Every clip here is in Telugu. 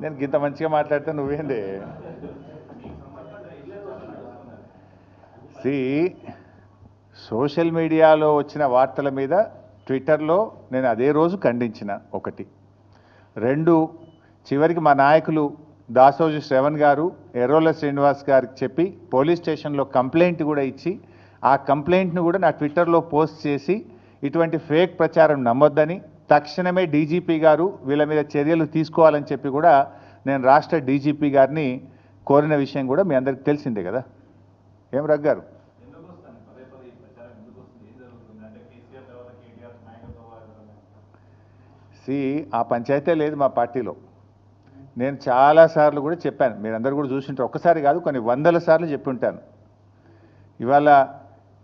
నేను గింత మంచిగా మాట్లాడితే నువ్వేంది? సోషల్ మీడియాలో వచ్చిన వార్తల మీద ట్విట్టర్లో నేను అదే రోజు ఖండించిన. ఒకటి. రెండు, చివరికి మా నాయకులు దాసోజు శ్రవణ్ గారు ఎర్రోల శ్రీనివాస్ గారికి చెప్పి పోలీస్ స్టేషన్లో కంప్లైంట్ కూడా ఇచ్చి ఆ కంప్లైంట్ను కూడా నా ట్విట్టర్లో పోస్ట్ చేసి ఇటువంటి ఫేక్ ప్రచారం నమ్మొద్దని, తక్షణమే డీజీపీ గారు వీళ్ళ మీద చర్యలు తీసుకోవాలని చెప్పి కూడా నేను రాష్ట్ర డీజీపీ గారిని కోరిన విషయం కూడా మీ అందరికీ తెలిసిందే కదా. ఏం రగ్గారు? ఆ పంచాయతీ లేదు మా పార్టీలో. నేను చాలాసార్లు కూడా చెప్పాను, మీరందరూ కూడా చూసింటారు. ఒక్కసారి కాదు, కొన్ని వందల సార్లు చెప్పి ఉంటాను. ఇవాళ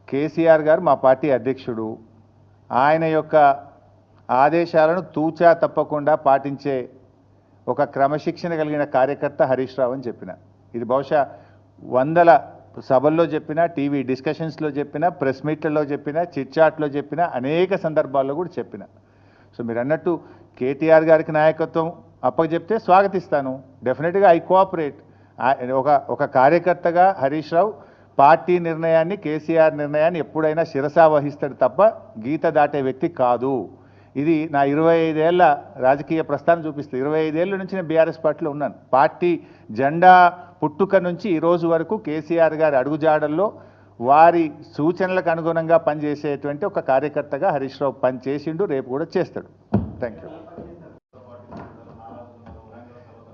కేసీఆర్ గారు మా పార్టీ అధ్యక్షుడు. ఆయన యొక్క ఆదేశాలను తూచా తప్పకుండా పాటించే ఒక క్రమశిక్షణ కలిగిన కార్యకర్త హరీష్ రావు అని చెప్పిన. ఇది బహుశా వందల సభల్లో చెప్పిన, టీవీ డిస్కషన్స్లో చెప్పిన, ప్రెస్ మీట్లలో చెప్పిన, చిట్చాట్లో చెప్పిన, అనేక సందర్భాల్లో కూడా చెప్పిన. సో మీరు అన్నట్టు కేటీఆర్ గారికి నాయకత్వం అప్పచెప్తే స్వాగతిస్తాను. డెఫినెట్గా ఐ కోఆపరేట్. ఒక కార్యకర్తగా హరీష్ రావు పార్టీ నిర్ణయాన్ని, కేసీఆర్ నిర్ణయాన్ని ఎప్పుడైనా శిరసా వహిస్తాడు తప్ప గీత దాటే వ్యక్తి కాదు. ఇది నా 25 ఏళ్ల రాజకీయ ప్రస్థానం చూపిస్తుంది. 25 ఏళ్ళ నుంచి నేను బీఆర్ఎస్ పార్టీలో ఉన్నాను. పార్టీ జెండా పుట్టుక నుంచి ఈ రోజు వరకు కేసీఆర్ గారి అడుగుజాడల్లో వారి సూచనలకు అనుగుణంగా పనిచేసేటువంటి ఒక కార్యకర్తగా హరీష్ రావు పనిచేసిండు, రేపు కూడా చేస్తాడు. Thank you.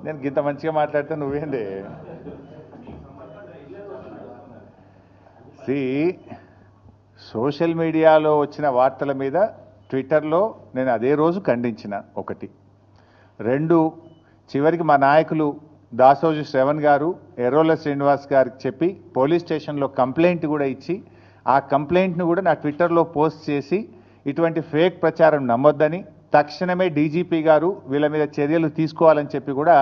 నేను గింత మంచిగా మాట్లాడితే నువ్వేంది? సోషల్ మీడియాలో వచ్చిన వార్తల మీద ట్విట్టర్లో నేను అదే రోజు ఖండించిన. ఒకటి. రెండు, చివరికి మా నాయకులు దాసోజు శ్రవణ్ గారు ఎర్రోల శ్రీనివాస్ గారికి చెప్పి పోలీస్ స్టేషన్లో కంప్లైంట్ కూడా ఇచ్చి ఆ కంప్లైంట్ను కూడా నా ట్విట్టర్లో పోస్ట్ చేసి ఇటువంటి ఫేక్ ప్రచారం నమ్మొద్దని, తక్షణమే డీజీపీ గారు వీళ్ళ మీద చర్యలు తీసుకోవాలని చెప్పి కూడా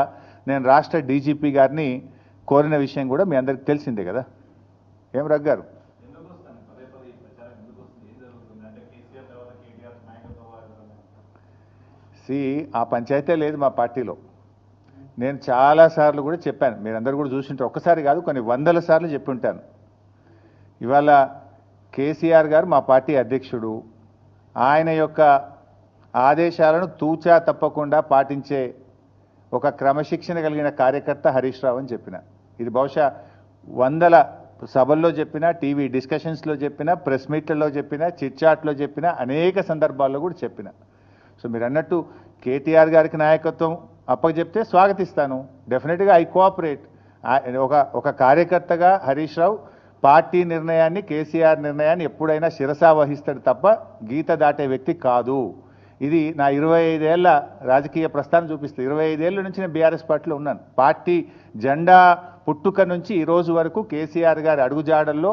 నేను రాష్ట్ర డీజీపీ గారిని కోరిన విషయం కూడా మీ అందరికీ తెలిసిందే కదా. ఏం రగ్గారు? ఆ పంచాయతీ లేదు మా పార్టీలో. నేను చాలాసార్లు కూడా చెప్పాను, మీరందరూ కూడా చూసింటారు. ఒక్కసారి కాదు, కొన్ని వందల సార్లు చెప్పి ఉంటాను. ఇవాళ కేసీఆర్ గారు మా పార్టీ అధ్యక్షుడు. ఆయన యొక్క ఆదేశాలను తూచా తప్పకుండా పాటించే ఒక క్రమశిక్షణ కలిగిన కార్యకర్త హరీష్ రావు అని చెప్పిన. ఇది బహుశా వందల సభల్లో చెప్పిన, టీవీ డిస్కషన్స్లో చెప్పిన, ప్రెస్ మీట్లలో చెప్పిన, చిట్చాట్లో చెప్పిన, అనేక సందర్భాల్లో కూడా చెప్పిన. సో మీరు అన్నట్టు కేటీఆర్ గారికి నాయకత్వం అప్పచెప్తే స్వాగతిస్తాను. డెఫినెట్గా ఐ కోఆపరేట్. ఒక కార్యకర్తగా హరీష్ రావు పార్టీ నిర్ణయాన్ని, కేసీఆర్ నిర్ణయాన్ని ఎప్పుడైనా శిరసా వహిస్తాడు తప్ప గీత దాటే వ్యక్తి కాదు. ఇది నా 25 ఏళ్ల రాజకీయ ప్రస్థానం చూపిస్తుంది. 25 ఏళ్ళ నుంచి నేను బీఆర్ఎస్ పార్టీలో ఉన్నాను. పార్టీ జెండా పుట్టుక నుంచి ఈ రోజు వరకు కేసీఆర్ గారి అడుగుజాడల్లో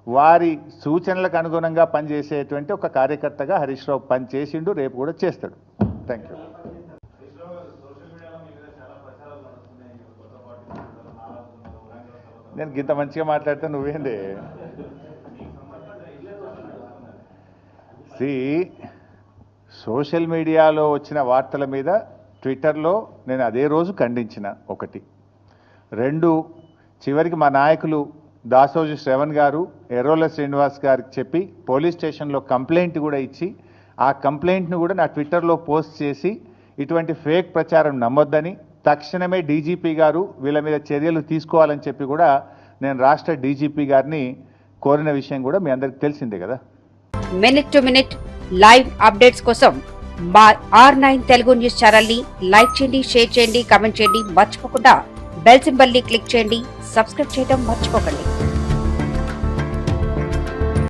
వారి సూచనలకు అనుగుణంగా పనిచేసేటువంటి ఒక కార్యకర్తగా హరీష్ రావు పనిచేసిండు, రేపు కూడా చేస్తాడు. Thank you. నేను గింత మంచిగా మాట్లాడితే నువ్వేంది? సోషల్ మీడియాలో వచ్చిన వార్తల మీద ట్విట్టర్లో నేను అదే రోజు ఖండించిన. ఒకటి. రెండు, చివరికి మా నాయకులు దాసోజు శ్రవణ్ గారు ఎర్రోల శ్రీనివాస్ గారికి చెప్పి పోలీస్ స్టేషన్లో కంప్లైంట్ కూడా ఇచ్చి ఆ కంప్లైంట్ను కూడా నా ట్విట్టర్లో పోస్ట్ చేసి ఇటువంటి ఫేక్ ప్రచారం నమ్మొద్దని, తక్షణమే డీజీపీ గారు వీళ్ళ మీద చర్యలు తీసుకోవాలని చెప్పి కూడా నేను రాష్ట్ర డీజీపీ గారిని కోరిన విషయం కూడా మీ అందరికీ తెలిసిందే కదా. Minute to minute live updates కోసం మా R9 తెలుగు న్యూస్ ఛానల్ ని లైక్ చేయండి, షేర్ చేయండి, కామెంట్ చేయండి. మర్చిపోకుండా బెల్ సింబల్ ని క్లిక్ చేయండి. సబ్స్క్రైబ్ చేయడం మర్చిపోకండి.